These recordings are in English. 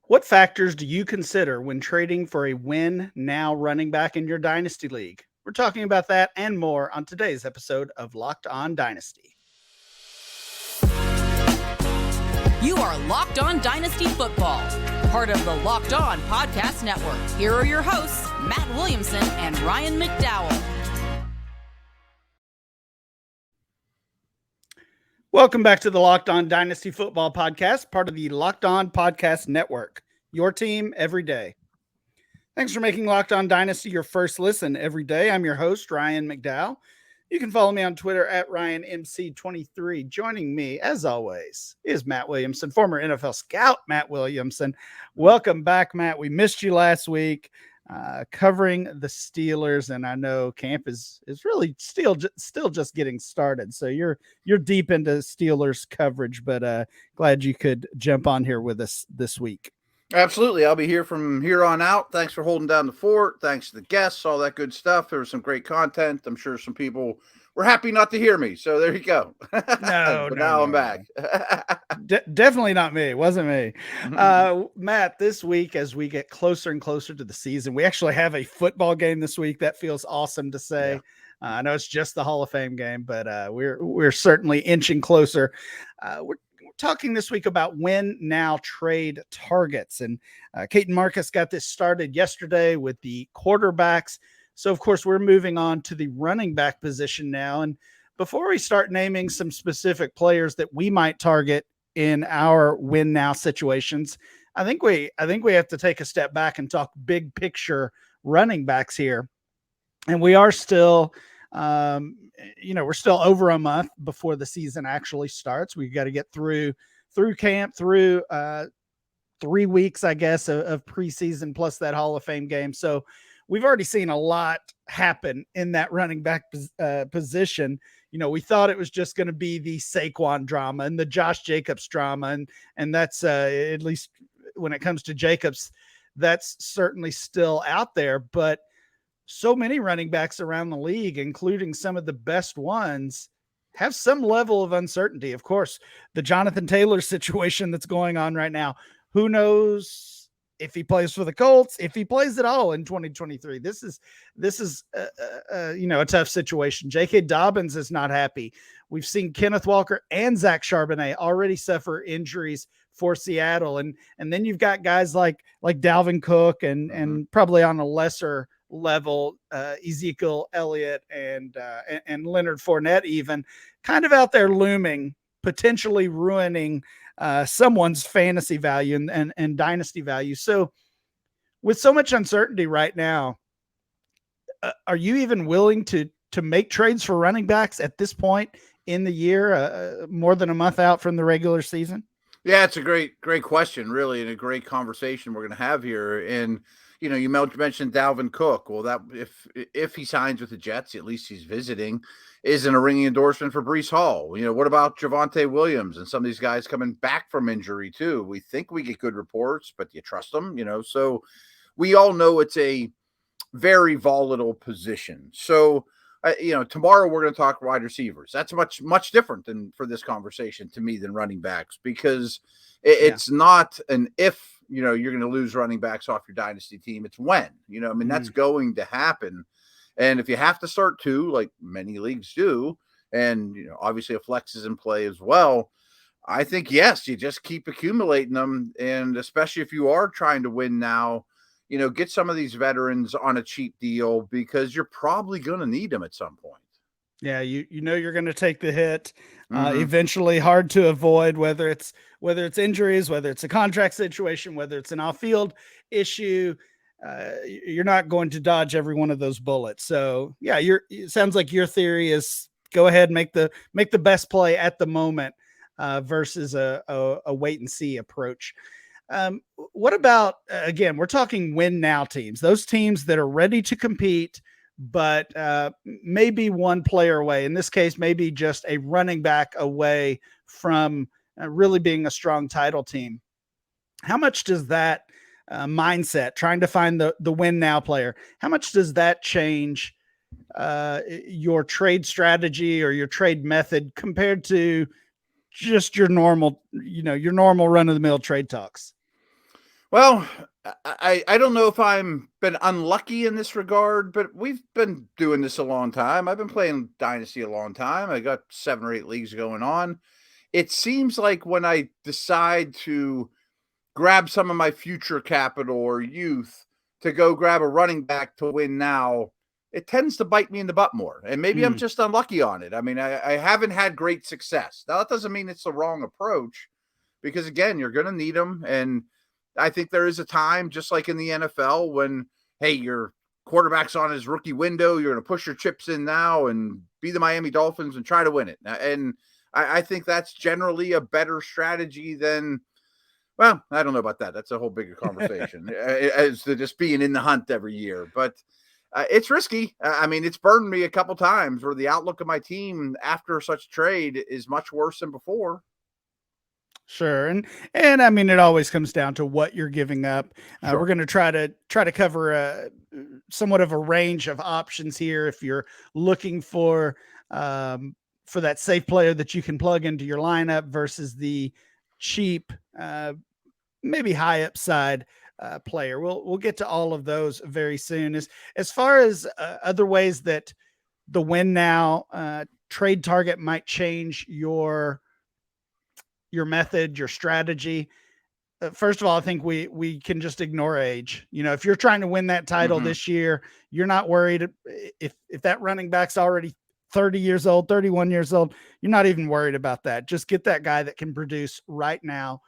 What factors do you consider when trading for a win now running back in your Dynasty League? We're talking about that and more on today's episode of Locked On Dynasty. You are Locked On Dynasty Football, part of the Locked On Podcast Network. Here are your hosts, Matt Williamson and Ryan McDowell. Welcome back to the Locked On Dynasty Football Podcast, part of the Locked On Podcast Network, your team every day. Thanks for making Locked On Dynasty your first listen every day. I'm your host, Ryan McDowell. You can follow me on Twitter at RyanMC23. Joining me, as always, is Matt Williamson, former NFL scout Matt Williamson. Welcome back, Matt. We missed you last week covering the Steelers, and I know camp is really still just getting started. So you're deep into Steelers coverage, but glad you could jump on here with us this week. Absolutely. I'll be here from here on out. Thanks for holding down the fort. Thanks to the guests, all that good stuff. There was some great content. I'm sure some people were happy not to hear me. So there you go. Now I'm back. Definitely not me. It wasn't me. Matt, this week, as we get closer and closer to the season, we actually have a football game this week. That feels awesome to say. Yeah. I know it's just the Hall of Fame game, but we're certainly inching closer. We're talking this week about win now trade targets, and Kate and Marcus got this started yesterday with the quarterbacks. So of course we're moving on to the running back position now. And before we start naming some specific players that we might target in our win now situations, I think we have to take a step back and talk big picture running backs here. And we are still we're still over a month before the season actually starts. We've got to get through camp, through 3 weeks, I guess, of preseason plus that Hall of Fame game. So we've already seen a lot happen in that running back position. You know, we thought it was just going to be the Saquon drama and the Josh Jacobs drama. And that's at least when it comes to Jacobs, that's certainly still out there. But so many running backs around the league, including some of the best ones, have some level of uncertainty. Of course, the Jonathan Taylor situation that's going on right now, who knows if he plays for the Colts, if he plays at all in 2023. This is a tough situation. J.K. Dobbins is not happy. We've seen Kenneth Walker and Zach Charbonnet already suffer injuries for Seattle. And then you've got guys like Dalvin Cook and probably on a lesser level, Ezekiel Elliott and Leonard Fournette, even kind of out there looming, potentially ruining someone's fantasy value and dynasty value. So with so much uncertainty right now, are you even willing to make trades for running backs at this point in the year, more than a month out from the regular season? Yeah, it's a great question, really, and a great conversation we're going to have here. And you mentioned Dalvin Cook. Well, that if he signs with the Jets, at least he's visiting, isn't a ringing endorsement for Breece Hall. What about Javonte Williams and some of these guys coming back from injury too? We think we get good reports, but do you trust them? So we all know it's a very volatile position. So, tomorrow we're going to talk wide receivers. That's much different than for this conversation to me than running backs, because it's not an if, you're going to lose running backs off your dynasty team. It's when, that's going to happen. And if you have to start two, like many leagues do, and, obviously a flex is in play as well, I think, yes, you just keep accumulating them. And especially if you are trying to win now, get some of these veterans on a cheap deal, because you're probably going to need them at some point. Yeah, you're going to take the hit. Eventually, hard to avoid, whether it's injuries, whether it's a contract situation, whether it's an off-field issue. You're not going to dodge every one of those bullets. So yeah, it sounds like your theory is go ahead and make the best play at the moment versus a wait and see approach. What about, again, we're talking win now teams, those teams that are ready to compete, but maybe one player away. In this case, maybe just a running back away from really being a strong title team. How much does that mindset, trying to find the win now player, how much does that change your trade strategy or your trade method compared to just your normal run of the mill trade talks? Well, I don't know if I'm been unlucky in this regard, but we've been doing this a long time. I've been playing Dynasty a long time. I got 7 or 8 leagues going on. It seems like when I decide to grab some of my future capital or youth to go grab a running back to win now, it tends to bite me in the butt more. And maybe I'm just unlucky on it. I mean, I haven't had great success. Now, that doesn't mean it's the wrong approach because, again, you're going to need them. And I think there is a time, just like in the NFL, when, hey, your quarterback's on his rookie window, you're going to push your chips in now and be the Miami Dolphins and try to win it. And I think that's generally a better strategy than, well, I don't know about that. That's a whole bigger conversation as to just being in the hunt every year. But it's risky. I mean, it's burned me a couple times where the outlook of my team after such trade is much worse than before. Sure. And I mean, it always comes down to what you're giving up. Sure. We're going to try to cover somewhat of a range of options here. If you're looking for that safe player that you can plug into your lineup versus the cheap, maybe high upside player. We'll get to all of those very soon. As far as other ways that the win now trade target might change your method, your strategy. First of all, I think we can just ignore age. You know, if you're trying to win that title this year, you're not worried if that running back's already 30 years old, 31 years old, you're not even worried about that. Just get that guy that can produce right now.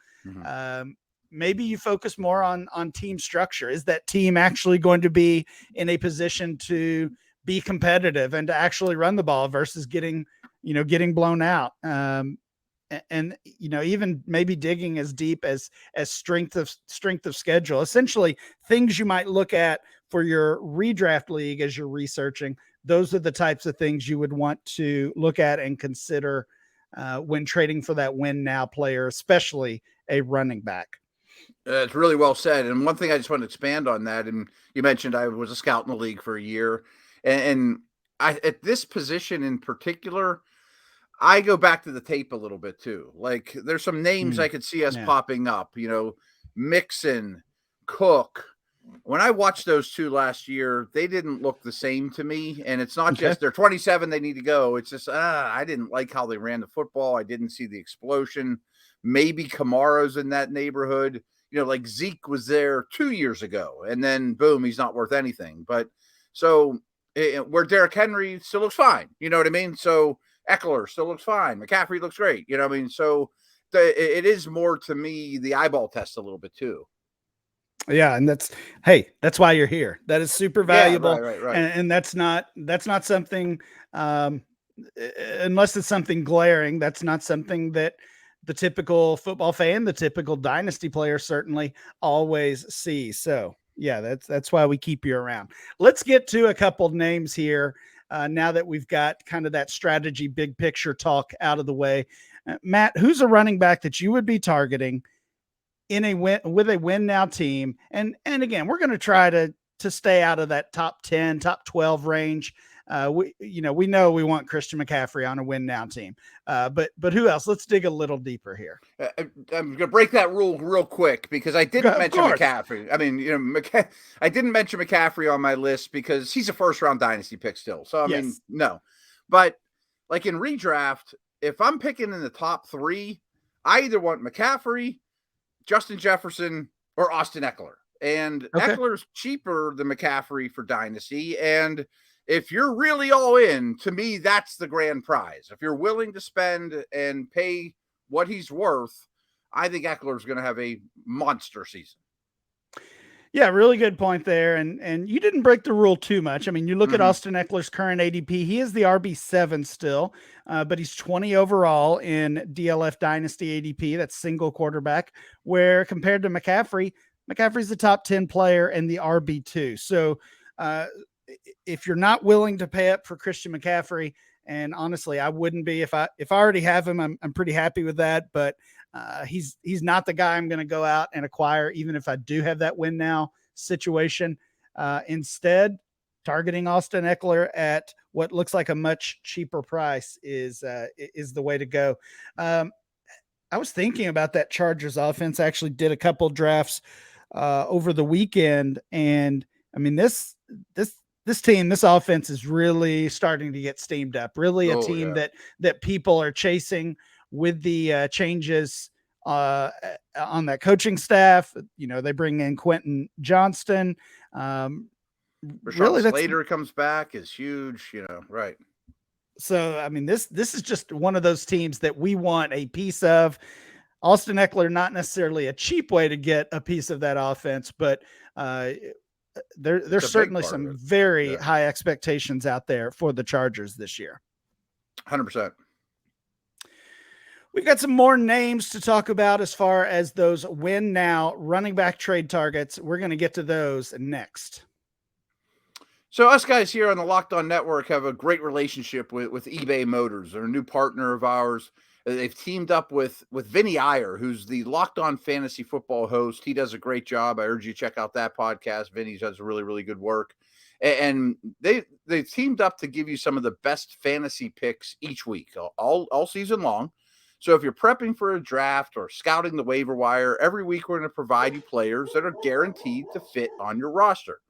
Maybe you focus more on team structure. Is that team actually going to be in a position to be competitive and to actually run the ball versus getting blown out? And even maybe digging as deep as strength of schedule, essentially things you might look at for your redraft league as you're researching. Those are the types of things you would want to look at and consider when trading for that win now player, especially a running back. It's really well said. And one thing I just want to expand on that, and you mentioned I was a scout in the league for a year, and I, at this position in particular, I go back to the tape a little bit too. Like there's some names I could see us popping up, Mixon, Cook. When I watched those two last year, they didn't look the same to me. And it's not just they're 27, they need to go. It's just, I didn't like how they ran the football. I didn't see the explosion. Maybe Kamara's in that neighborhood. Like Zeke was there 2 years ago, and then boom, he's not worth anything. But so where Derrick Henry still looks fine, you know what I mean? So Eckler still looks fine. McCaffrey looks great, you know what I mean? So it is more to me the eyeball test a little bit too. Yeah, and that's why you're here. That is super valuable, right. And that's not something unless it's something glaring. That's not something that the typical football fan, the typical dynasty player certainly always sees. So yeah, that's why we keep you around. Let's get to a couple names here now that we've got kind of that strategy, big picture talk out of the way. Matt, who's a running back that you would be targeting with a win now team? And again, we're going to try to stay out of that top 10, top 12 range. We know we want Christian McCaffrey on a win now team. But who else? Let's dig a little deeper here. I'm going to break that rule real quick because I didn't mention McCaffrey. I mean, I didn't mention McCaffrey on my list because he's a first round dynasty pick still. So, I mean, no, but like in redraft, if I'm picking in the top 3, I either want McCaffrey, Justin Jefferson, or Austin Eckler. And Eckler's cheaper than McCaffrey for dynasty. And if you're really all in, to me, that's the grand prize. If you're willing to spend and pay what he's worth, I think Eckler's going to have a monster season. Yeah, really good point there. And you didn't break the rule too much. I mean, you look at Austin Eckler's current ADP. He is the RB7 still, but he's 20 overall in DLF Dynasty ADP. That's single quarterback, where compared to McCaffrey's the top 10 player and the RB2. So if you're not willing to pay up for Christian McCaffrey, and honestly, I wouldn't be if I already have him, I'm pretty happy with that, but he's not the guy I'm going to go out and acquire, even if I do have that win now situation. Instead, targeting Austin Eckler at what looks like a much cheaper price is the way to go. I was thinking about that Chargers offense. I actually did a couple drafts over the weekend. And I mean, this team, this offense is really starting to get steamed up. Really a team that people are chasing with the changes on that coaching staff. You know, they bring in Quentin Johnston. Really, Slater comes back is huge, you know, right. So, I mean, this is just one of those teams that we want a piece of. Austin Eckler, not necessarily a cheap way to get a piece of that offense, but there's certainly some very high expectations out there for the Chargers this year. 100%. We've got some more names to talk about as far as those win now running back trade targets. We're going to get to those next. So us guys here on the Locked On Network have a great relationship with eBay Motors. They're a new partner of ours. They've teamed up with Vinny Iyer, who's the Locked On Fantasy Football host. He does a great job. I urge you to check out that podcast. Vinny does really, really good work. And they teamed up to give you some of the best fantasy picks each week, all season long. So if you're prepping for a draft or scouting the waiver wire, every week we're going to provide you players that are guaranteed to fit on your roster.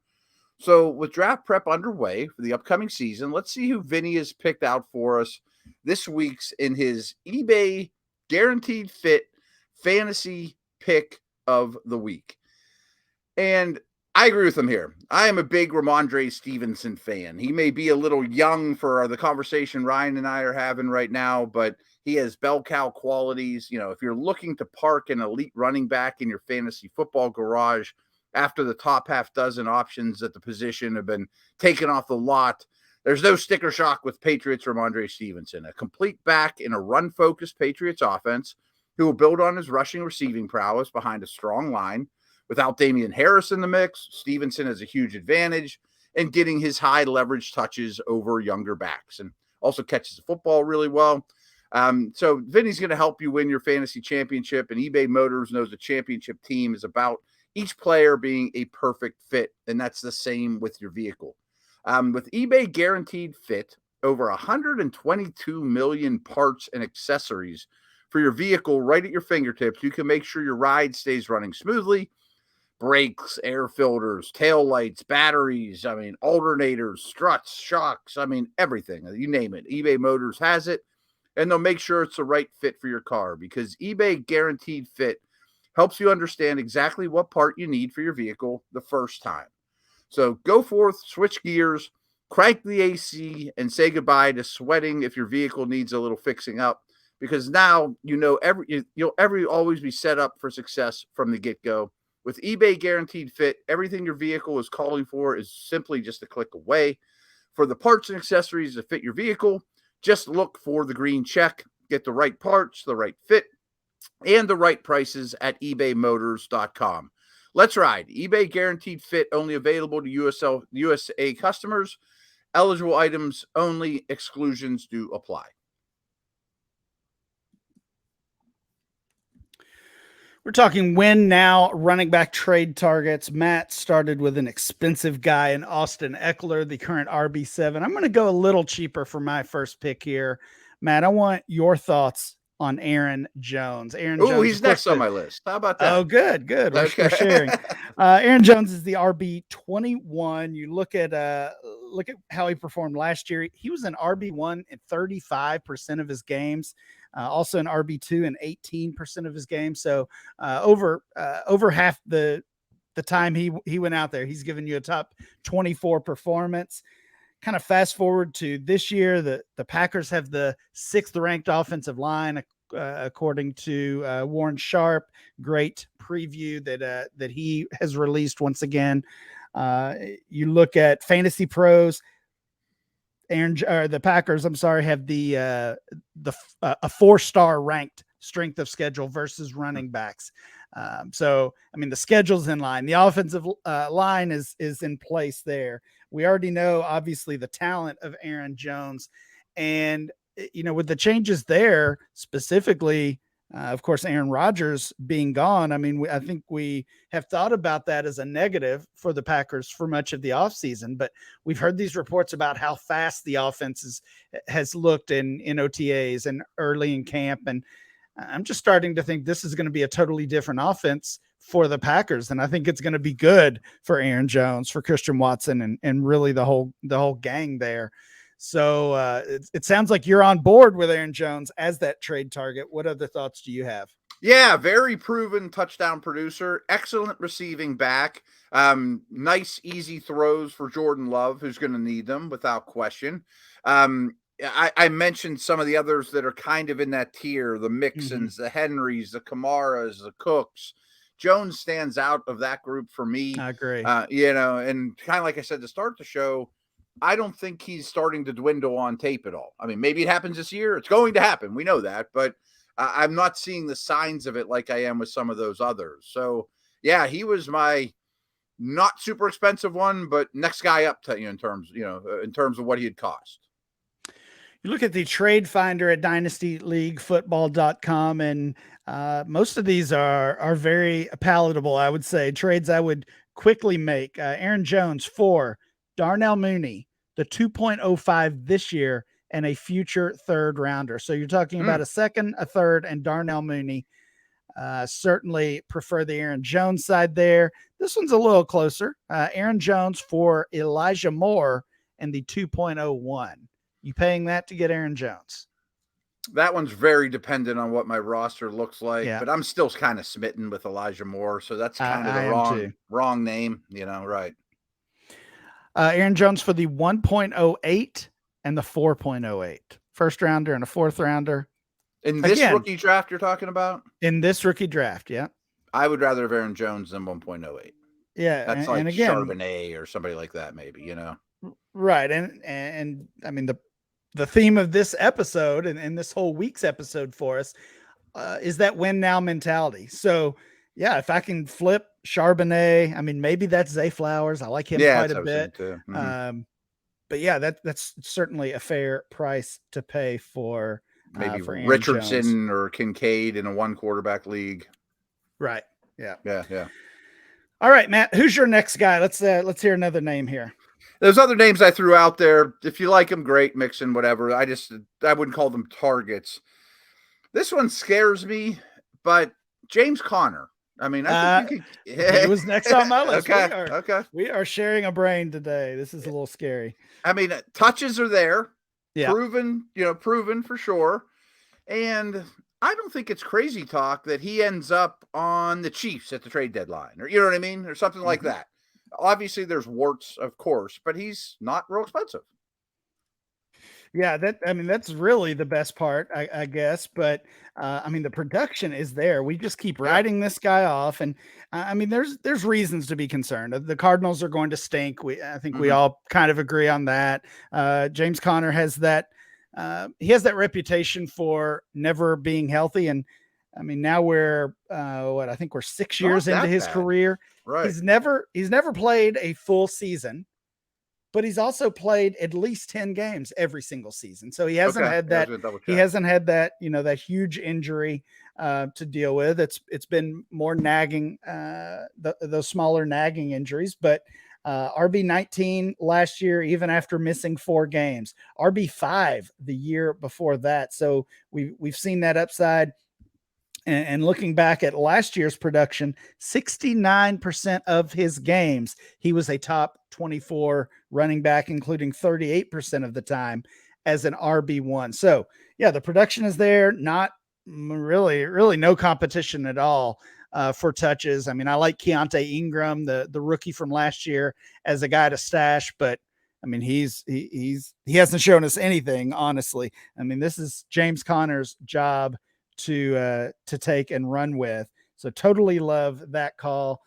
So with draft prep underway for the upcoming season, let's see who Vinny has picked out for us this week's in his eBay Guaranteed Fit Fantasy Pick of the Week. And I agree with him here. I am a big Ramondre Stevenson fan. He may be a little young for the conversation Ryan and I are having right now, but he has bell cow qualities. You know, if you're looking to park an elite running back in your fantasy football garage after the top half dozen options at the position have been taken off the lot, there's no sticker shock with Patriots Ramondre Stevenson, a complete back in a run-focused Patriots offense who will build on his rushing receiving prowess behind a strong line. Without Damian Harris in the mix, Stevenson has a huge advantage in getting his high leverage touches over younger backs and also catches the football really well. So Vinny's going to help you win your fantasy championship, and eBay Motors knows the championship team is about each player being a perfect fit, and that's the same with your vehicle. With eBay Guaranteed Fit, over 122 million parts and accessories for your vehicle right at your fingertips, you can make sure your ride stays running smoothly. Brakes, air filters, tail lights, batteries, alternators, struts, shocks, everything. You name it. eBay Motors has it, and they'll make sure it's the right fit for your car because eBay Guaranteed Fit helps you understand exactly what part you need for your vehicle the first time. So go forth, switch gears, crank the AC, and say goodbye to sweating if your vehicle needs a little fixing up, because now you'll always be set up for success from the get-go. With eBay Guaranteed Fit, everything your vehicle is calling for is simply just a click away. For the parts and accessories that fit your vehicle, just look for the green check. Get the right parts, the right fit, and the right prices at ebaymotors.com. Let's ride. eBay Guaranteed Fit only available to USA customers. Eligible items only. Exclusions do apply. We're talking win now running back trade targets. Matt started with an expensive guy in Austin Eckler, the current RB7. I'm going to go a little cheaper for my first pick here. Matt, I want your thoughts on Aaron Jones. Jones, he's next on my list. How about that? Oh, good. We're sharing. Aaron Jones is the RB21. You look at how he performed last year. He was an RB1 in 35% of his games. Also an RB2 in 18% of his games. So over half the time he went out there, he's given you a top 24 performance. Kind of fast forward to this year, the Packers have the 6th ranked offensive line, according to Warren Sharp. Great preview that he has released once again. You look at Fantasy Pros. The Packers, have a 4-star ranked strength of schedule versus running backs. So the schedule's in line. The offensive line is in place there. We already know, obviously, the talent of Aaron Jones, and with the changes there, specifically, of course, Aaron Rodgers being gone. I think we have thought about that as a negative for the Packers for much of the offseason, but we've heard these reports about how fast the offense has looked in OTAs and early in camp. And I'm just starting to think this is going to be a totally different offense for the Packers. And I think it's going to be good for Aaron Jones, for Christian Watson, and really the whole gang there. So it sounds like you're on board with Aaron Jones as that trade target. What other thoughts do you have? Yeah, very proven touchdown producer, excellent receiving back, nice, easy throws for Jordan Love, who's going to need them without question. I mentioned some of the others that are kind of in that tier, the Mixons, the Henrys, the Kamaras, the Cooks. Jones stands out of that group for me. I agree. And kind of like I said to start the show, I don't think he's starting to dwindle on tape at all. I mean, maybe it happens this year. It's going to happen. We know that, but I'm not seeing the signs of it like I am with some of those others. So yeah, he was my not super expensive one, but next guy up to you in terms of what he had cost. You look at the trade finder at dynastyleaguefootball.com, and most of these are very palatable, I would say. Trades I would quickly make. Aaron Jones for Darnell Mooney, the 2.05 this year, and a future third rounder. So you're talking about a second, a third, and Darnell Mooney. Certainly prefer the Aaron Jones side there. This one's a little closer. Aaron Jones for Elijah Moore and the 2.01. You paying that to get Aaron Jones? That one's very dependent on what my roster looks like, Yeah. but I'm still kind of smitten with Elijah Moore. So that's kind of the wrong name, right. Aaron Jones for the 1.08 and the 4.08. First rounder and a fourth rounder. In this rookie draft you're talking about? In this rookie draft, yeah. I would rather have Aaron Jones than 1.08. Yeah. That's like Charbonnet or somebody like that, maybe, Right. And I mean, the theme of this episode and this whole week's episode for us is that win now mentality. So yeah, if I can flip Charbonnet, I mean, maybe that's Zay Flowers. I like him quite a bit. But yeah, that's certainly a fair price to pay for maybe for Richardson Jones. or Kincaid in a one quarterback league. Right. Yeah. Yeah. All right, Matt, who's your next guy? Let's hear another name here. There's other names I threw out there. If you like them, great, Mixon, whatever. I wouldn't call them targets. This one scares me, but James Conner. I mean, I think he was next on my list. Okay. We are sharing a brain today. This is a little scary. I mean, touches are there. Yeah. Proven for sure. And I don't think it's crazy talk that he ends up on the Chiefs at the trade deadline, or you know what I mean? Or something like that. Obviously there's warts, of course, but he's not real expensive. Yeah, that's really the best part, I guess. But I mean, the production is there. We just keep writing this guy off, and I mean, there's reasons to be concerned. The Cardinals are going to stink. I think we all kind of agree on that. James Conner has that. He has that reputation for never being healthy, and I mean, now we're I think we're 6 years into his career. Right. He's never played a full season. But he's also played at least 10 games every single season. So he hasn't had that. He hasn't had that, that huge injury to deal with. It's been more nagging, those smaller nagging injuries. But RB19 last year, even after missing 4 games, RB5 the year before that. So we've seen that upside. And looking back at last year's production, 69% of his games, he was a top 24 running back, including 38% of the time as an RB1. So yeah, the production is there. Not really no competition at all for touches. I mean, I like Keontae Ingram, the rookie from last year, as a guy to stash, but I mean, he hasn't shown us anything, honestly. I mean, this is James Conner's job to take and run with. So totally love that call.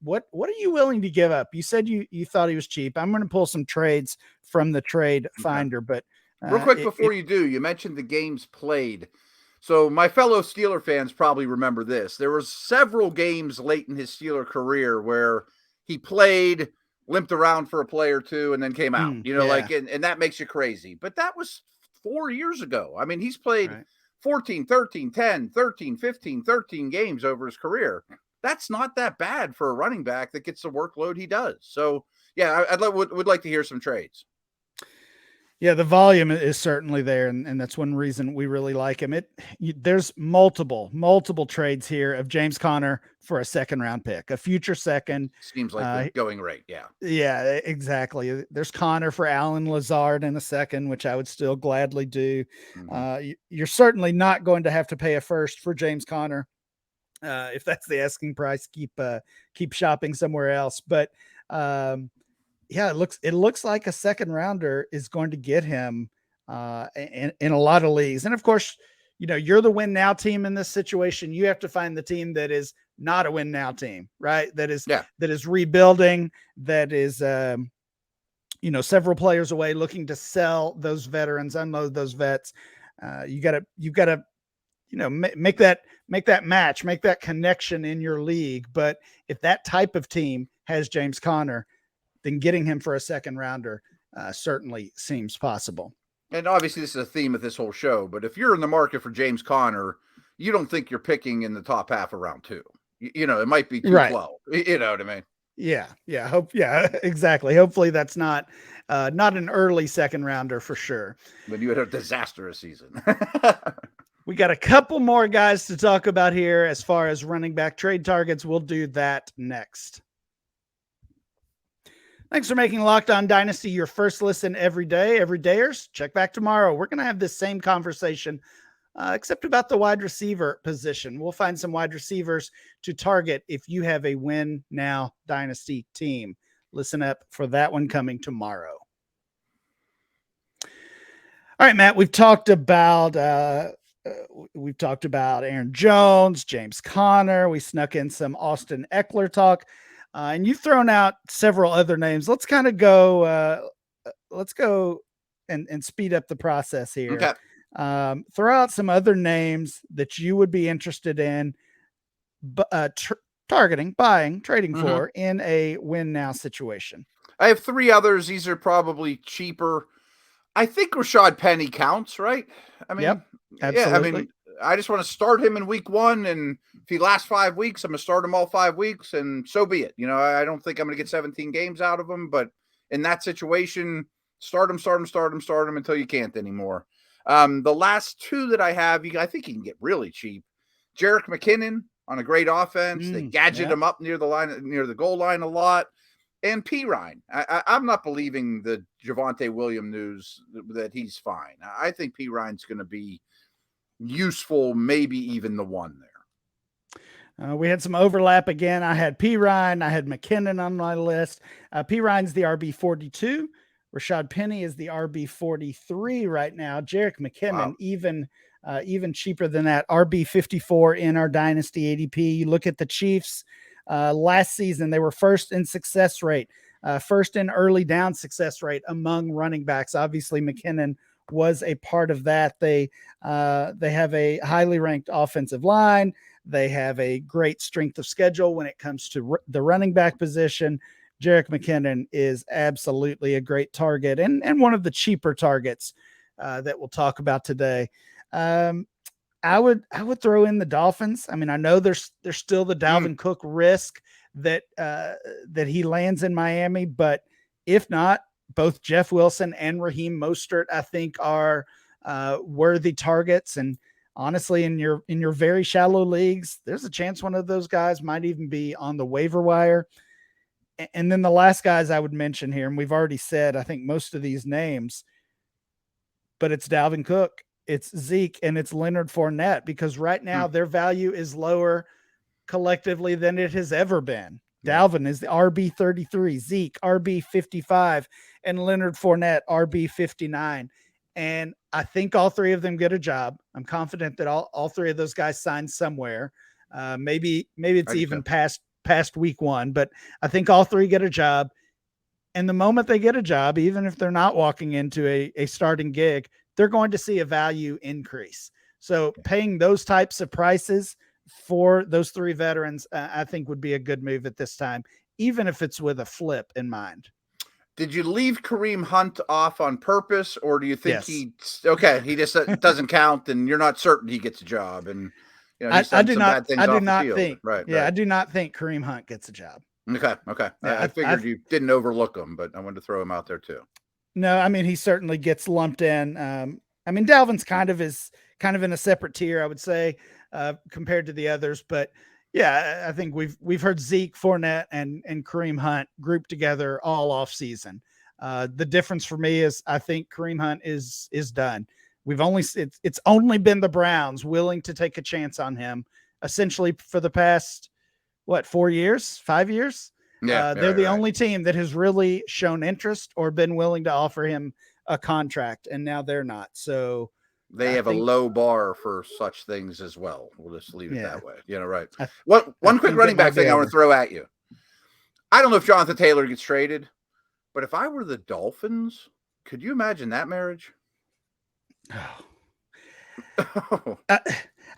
What are you willing to give up? You said you thought he was cheap. I'm going to pull some trades from the trade finder, but real quick before you do, you mentioned the games played. So my fellow Steeler fans probably remember this. There was several games late in his Steeler career where he played, limped around for a play or two, and then came out, and that makes you crazy. But that was 4 years ago. I mean, he's played 14, 13, 10, 13, 15, 13 games over his career. That's not that bad for a running back that gets the workload he does. So, yeah, would like to hear some trades. Yeah, the volume is certainly there, and that's one reason we really like him. There's multiple trades here of James Conner for a second round pick, a future second. Seems like the going rate. Yeah. Yeah, exactly. There's Conner for Alan Lazard in a second, which I would still gladly do. You're certainly not going to have to pay a first for James Conner. If that's the asking price, keep shopping somewhere else. But yeah, it looks like a second rounder is going to get him in a lot of leagues. And of course, you're the win now team in this situation. You have to find the team that is not a win now team, right? That is rebuilding, that is several players away, looking to sell those veterans, unload those vets. You've got to make that match, make that connection in your league. But if that type of team has James Conner, then getting him for a second rounder certainly seems possible. And obviously this is a theme of this whole show, but if you're in the market for James Conner, you don't think you're picking in the top half of round 2. It might be too low. You know what I mean? Yeah. Exactly. Hopefully that's not an early second rounder for sure. But you had a disastrous season. We got a couple more guys to talk about here as far as running back trade targets. We'll do that next. Thanks for making Locked On Dynasty your first listen every day. Everydayers, check back tomorrow. We're going to have this same conversation, except about the wide receiver position. We'll find some wide receivers to target if you have a win now Dynasty team. Listen up for that one coming tomorrow. All right, Matt, we've talked about Aaron Jones, James Conner. We snuck in some Austin Eckler talk. And you've thrown out several other names. Let's kind of go. Let's go and speed up the process here. Okay. Throw out some other names that you would be interested in, targeting, buying, trading for in a win now situation. I have 3 others. These are probably cheaper. I think Rashad Penny counts, right? I mean, yep, absolutely. Yeah, I mean, I just want to start him in week 1, and if he lasts 5 weeks, I'm going to start him all 5 weeks, and so be it. I don't think I'm going to get 17 games out of him, but in that situation, start him until you can't anymore. The last 2 that I have, I think you can get really cheap. Jerick McKinnon on a great offense. They gadget him up near the goal line a lot. And P. Ryan. I'm not believing the Javonte Williams news that he's fine. I think P. Ryan's going to be useful, maybe even the one there. We had some overlap again. I had P. Ryan. I had McKinnon on my list. P. Ryan's the RB 42. Rashad Penny is the RB 43 right now. Jerick McKinnon, even cheaper than that, RB 54 in our Dynasty ADP. You look at the Chiefs. Last season, they were first in success rate, first in early down success rate among running backs. Obviously, McKinnon was a part of that. They have a highly ranked offensive line. They have a great strength of schedule when it comes to the running back position. Jerick McKinnon is absolutely a great target and one of the cheaper targets that we'll talk about today. I would throw in the Dolphins. I mean, I know there's still the Dalvin Cook risk that he lands in Miami, but if not, both Jeff Wilson and Raheem Mostert, I think, are worthy targets. And honestly, in your very shallow leagues, there's a chance one of those guys might even be on the waiver wire. And then the last guys I would mention here, and we've already said, I think most of these names, but it's Dalvin Cook, it's Zeke, and it's Leonard Fournette, because right now their value is lower collectively than it has ever been. Dalvin is the RB 33, Zeke RB 55, and Leonard Fournette RB 59. And I think all 3 of them get a job. I'm confident that all 3 of those guys sign somewhere. Maybe it's even past week 1, but I think all 3 get a job. And the moment they get a job, even if they're not walking into a starting gig, they're going to see a value increase. So paying those types of prices for those 3 veterans, I think would be a good move at this time, even if it's with a flip in mind. Did you leave Kareem Hunt off on purpose, or do you think he just doesn't count and you're not certain he gets a job? And I do not think Kareem Hunt gets a job. Okay. I figured you didn't overlook him, but I wanted to throw him out there too. No, I mean, he certainly gets lumped in. I mean, Dalvin's kind of in a separate tier, I would say, compared to the others. But yeah, I think we've heard Zeke, Fournette, and Kareem Hunt grouped together all off season. The difference for me is I think Kareem Hunt is done. It's only been the Browns willing to take a chance on him essentially for the past, 5 years? Yeah, they're the only team that has really shown interest or been willing to offer him a contract, and now they're not. So they have a low bar for such things as well. We'll just leave it that way. Right. One quick running back thing I want to throw at you. I don't know if Jonathan Taylor gets traded, but if I were the Dolphins, could you imagine that marriage?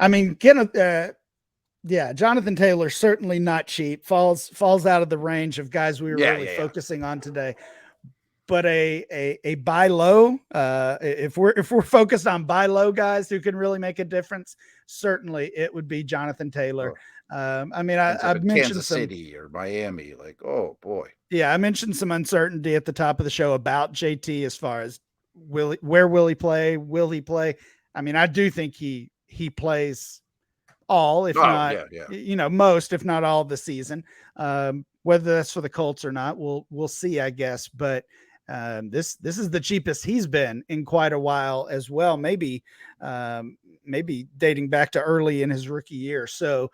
I mean, Jonathan Taylor certainly not cheap. Falls out of the range of guys we were focusing on today. But a buy low, if we're focused on buy low guys who can really make a difference, certainly it would be Jonathan Taylor. I mean, I've mentioned Kansas City or Miami, oh boy. Yeah, I mentioned some uncertainty at the top of the show about JT as far as where will he play? Will he play? I mean, I do think he plays all, if not, most, if not all of the season. Whether that's for the Colts or not, we'll see, I guess. But this is the cheapest he's been in quite a while as well. Maybe dating back to early in his rookie year. So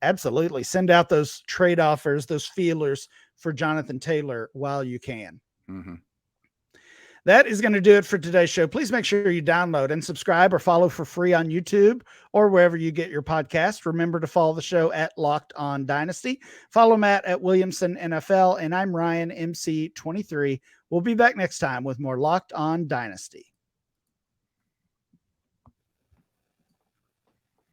absolutely send out those trade offers, those feelers for Jonathan Taylor while you can. Mm-hmm. That is going to do it for today's show. Please make sure you download and subscribe or follow for free on YouTube or wherever you get your podcast. Remember to follow the show at Locked On Dynasty. Follow Matt at Williamson NFL, and I'm Ryan MC23. We'll be back next time with more Locked On Dynasty.